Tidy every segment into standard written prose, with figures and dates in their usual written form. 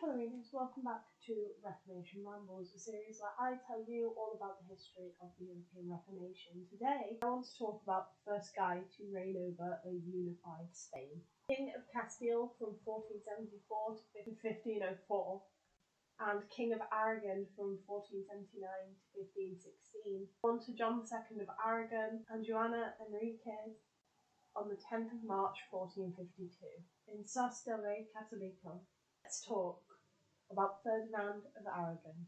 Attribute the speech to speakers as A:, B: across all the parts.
A: Hello readers, welcome back to Reformation Rambles, a series where I tell you all about the history of the European Reformation. Today, I want to talk about the first guy to reign over a unified Spain. King of Castile from 1474 to 1504, and King of Aragon from 1479 to 1516, born to John II of Aragon and Joanna Enriquez on the 10th of March 1452 in Sas del Rey Catolico. Let's talk about Ferdinand of Aragon.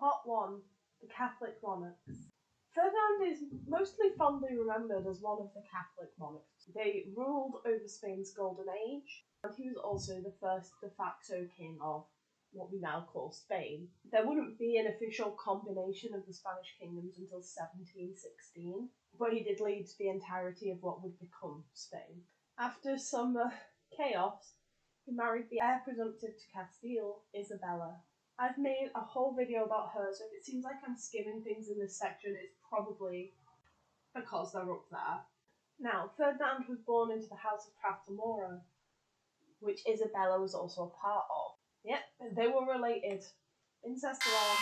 A: Part 1. The Catholic Monarchs. Ferdinand is mostly fondly remembered as one of the Catholic monarchs. They ruled over Spain's Golden Age, and he was also the first de facto king of what we now call Spain. There wouldn't be an official combination of the Spanish kingdoms until 1716, but he did lead the entirety of what would become Spain. After some chaos, he married the heir presumptive to Castile, Isabella. I've made a whole video about her, so if it seems like I'm skimming things in this section, it's probably because they're up there. Now, Ferdinand was born into the House of Trafalgar, which Isabella was also a part of. Yep, they were related. Incest law.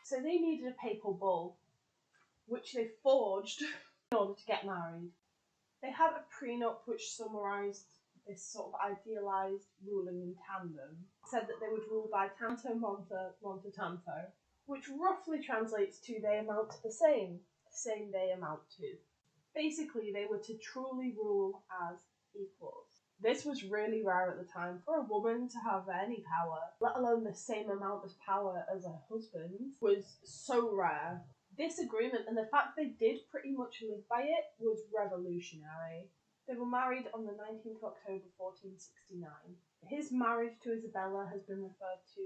A: So they needed a papal bull, which they forged in order to get married. They had a prenup which summarised this sort of idealised ruling in tandem. It said that they would rule by tanto monta, monta tanto, which roughly translates to they amount to the same they amount to. Basically, they were to truly rule as equals. This was really rare at the time. For a woman to have any power, let alone the same amount of power as her husband, was so rare. This agreement, and the fact they did pretty much live by it, was revolutionary. They were married on the 19th of October 1469. His marriage to Isabella has been referred to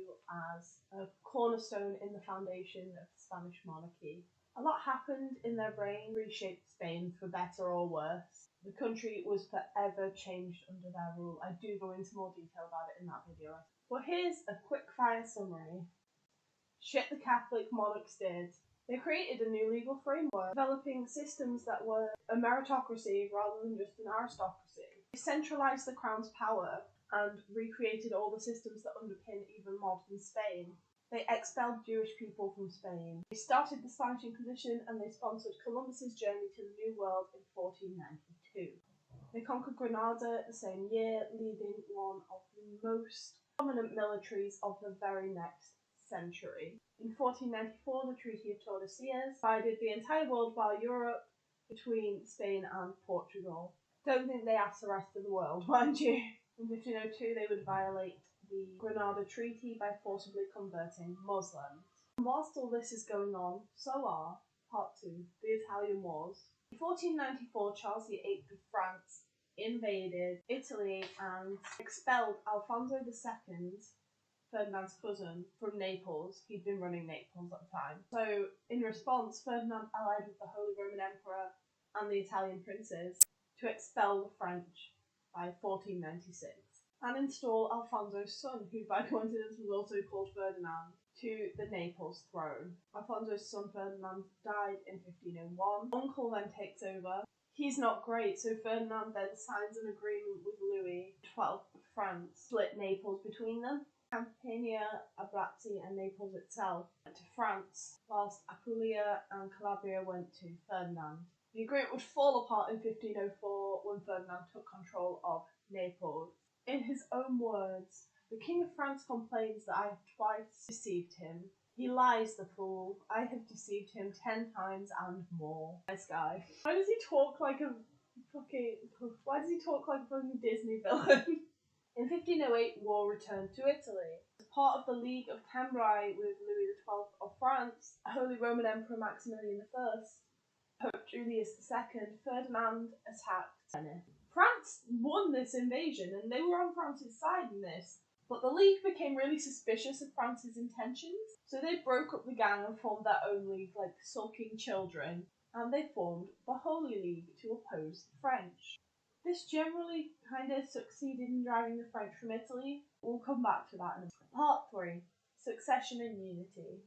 A: as a cornerstone in the foundation of the Spanish monarchy. A lot happened in their reign, reshaped Spain for better or worse. The country was forever changed under their rule. I do go into more detail about it in that video. But here's a quick fire summary. Shit the Catholic monarchs did. They created a new legal framework, developing systems that were a meritocracy rather than just an aristocracy. They centralised the crown's power and recreated all the systems that underpin even modern Spain. They expelled Jewish people from Spain. They started the Spanish Inquisition, and they sponsored Columbus's journey to the New World in 1492. They conquered Granada the same year, leading one of the most prominent militaries of the very next century. In 1494, the Treaty of Tordesillas divided the entire world bar Europe between Spain and Portugal. Don't think they asked the rest of the world, mind you. In 1502, they would violate the Granada Treaty by forcibly converting Muslims. And whilst all this is going on, so are, Part 2, the Italian Wars. In 1494, Charles VIII of France invaded Italy and expelled Alfonso II, Ferdinand's cousin, from Naples. He'd been running Naples at the time. So, in response, Ferdinand allied with the Holy Roman Emperor and the Italian princes to expel the French by 1496 and install Alfonso's son, who by coincidence was also called Ferdinand, to the Naples throne. Alfonso's son Ferdinand died in 1501. Uncle then takes over. He's not great, so Ferdinand then signs an agreement with Louis XII of France, split Naples between them. Campania, Abruzzi and Naples itself went to France, whilst Apulia and Calabria went to Ferdinand. The agreement would fall apart in 1504 when Ferdinand took control of Naples. In his own words, the King of France complains that I have twice deceived him. He lies, the fool. I have deceived him 10 times and more. Nice guy. Why does he talk like a fucking Disney villain? In 1508, war returned to Italy. As part of the League of Cambrai with Louis XII of France, Holy Roman Emperor Maximilian I, Pope Julius II, Ferdinand attacked Venice. France won this invasion, and they were on France's side in this. But the League became really suspicious of France's intentions, so they broke up the gang and formed their own league, like sulking children, and they formed the Holy League to oppose the French. This generally kind of succeeded in driving the French from Italy. We'll come back to that in a minute. Part 3. Succession and Unity.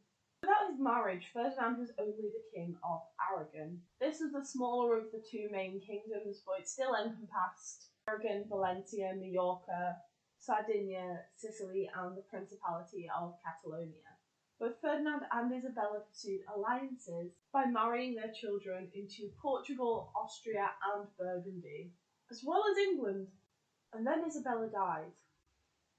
A: Without his marriage, Ferdinand was only the king of Aragon. This was the smaller of the two main kingdoms, but it still encompassed Aragon, Valencia, Majorca, Sardinia, Sicily, and the Principality of Catalonia. Both Ferdinand and Isabella pursued alliances by marrying their children into Portugal, Austria, and Burgundy, as well as England. And then Isabella died.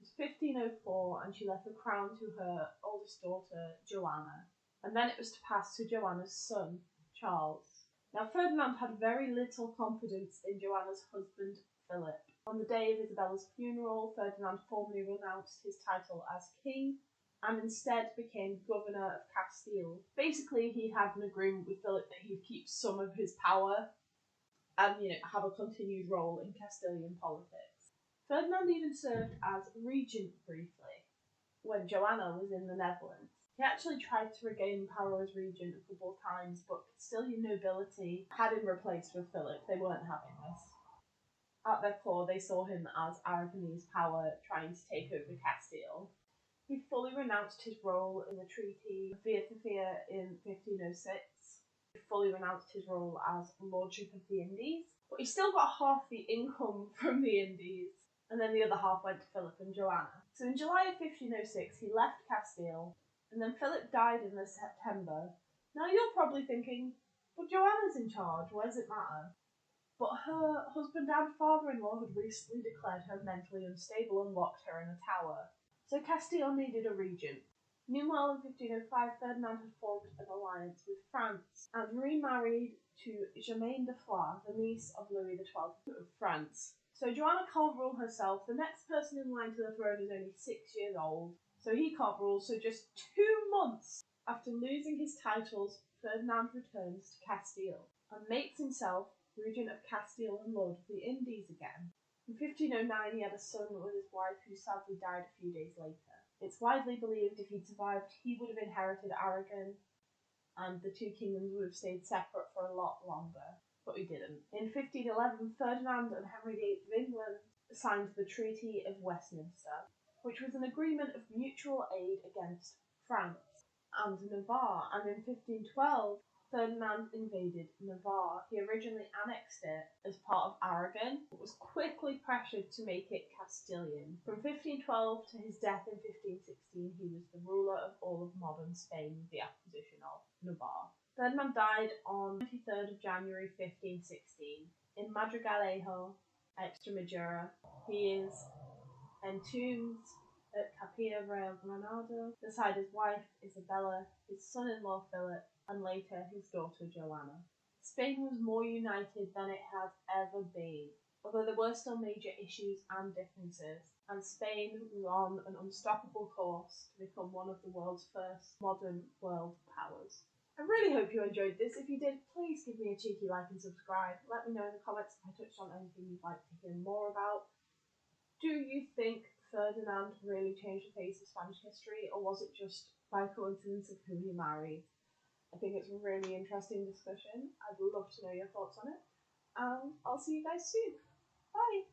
A: It was 1504, and she left the crown to her oldest daughter, Joanna, and then it was to pass to Joanna's son, Charles. Now, Ferdinand had very little confidence in Joanna's husband, Philip. On the day of Isabella's funeral, Ferdinand formally renounced his title as king and instead became governor of Castile. Basically, he had an agreement with Philip that he'd keep some of his power and, have a continued role in Castilian politics. Ferdinand even served as regent briefly when Joanna was in the Netherlands. He actually tried to regain power as regent a couple of times, but Castilian nobility had him replaced with Philip. They weren't having this. At their core, they saw him as Aragonese power trying to take over Castile. He fully renounced his role in the Treaty of Villafranca in 1506. He fully renounced his role as Lordship of the Indies, but he still got half the income from the Indies, and then the other half went to Philip and Joanna. So in July of 1506, he left Castile, and then Philip died in September. Now you're probably thinking, but Joanna's in charge, why does it matter? But her husband and father-in-law had recently declared her mentally unstable and locked her in a tower. So Castile needed a regent. Meanwhile, in 1505, Ferdinand had formed an alliance with France and remarried to Germaine de Foix, the niece of Louis XII of France. So Joanna can't rule herself. The next person in line to the throne is only 6 years old, so he can't rule. So just 2 months after losing his titles, Ferdinand returns to Castile and makes himself regent of Castile and Lord of the Indies again. In 1509, he had a son with his wife who sadly died a few days later. It's widely believed if he'd survived, he would have inherited Aragon, and the two kingdoms would have stayed separate for a lot longer, but he didn't. In 1511, Ferdinand and Henry VIII of England signed the Treaty of Westminster, which was an agreement of mutual aid against France and Navarre, and in 1512, Ferdinand invaded Navarre. He originally annexed it as part of Aragon, but was quickly pressured to make it Castilian. From 1512 to his death in 1516, he was the ruler of all of modern Spain with the acquisition of Navarre. Ferdinand died on 23rd of January 1516 in Madrigalejo, Extremadura. He is entombed at Capilla Real Granada, beside his wife Isabella, his son-in-law Philip, and later his daughter Joanna. Spain was more united than it has ever been, although there were still major issues and differences, and Spain was on an unstoppable course to become one of the world's first modern world powers. I really hope you enjoyed this. If you did, please give me a cheeky like and subscribe. Let me know in the comments if I touched on anything you'd like to hear more about. Do you think Ferdinand really changed the face of Spanish history, or was it just by coincidence of who he married? I think it's a really interesting discussion. I'd love to know your thoughts on it. I'll see you guys soon. Bye!